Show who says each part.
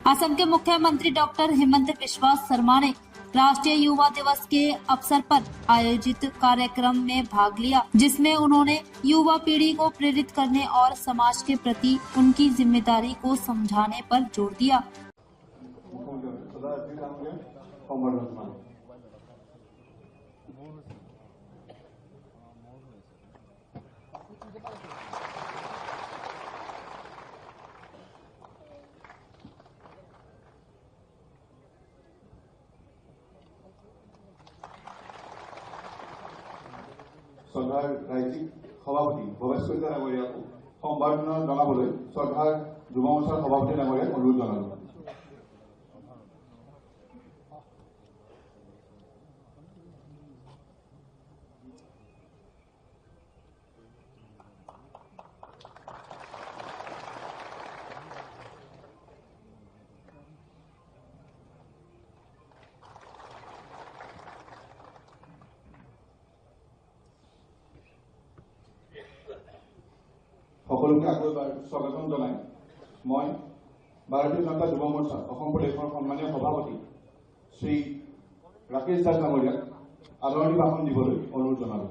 Speaker 1: असम के मुख्यमंत्री डॉक्टर हेमंत बिस्वा शर्मा ने राष्ट्रीय युवा दिवस के अवसर पर आयोजित कार्यक्रम में भाग लिया, जिसमें उन्होंने युवा पीढ़ी को प्रेरित करने और समाज के प्रति उनकी जिम्मेदारी को समझाने पर जोर दिया।
Speaker 2: শ্ৰদ্ধাৰ ৰাজ্যিক সভাপতি ভৱেশ কলিতা ডাঙৰীয়াকো সম্বৰ্ধনা জনাবলৈ শ্ৰদ্ধাৰ যুৱ মৰ্চাৰ সভাপতি ডাঙৰীয়াক অনুৰোধ জনালো। সকলোকে আকৌ এবাৰ স্বাগতম জনাই মই ভাৰতীয় জনতা যুৱ মৰ্চা অসম প্ৰদেশৰ সন্মানীয় সভাপতি শ্ৰী ৰাকেশ দাস ডাঙৰীয়াক আদৰণি ভাষণ দিবলৈ অনুৰোধ জনালো।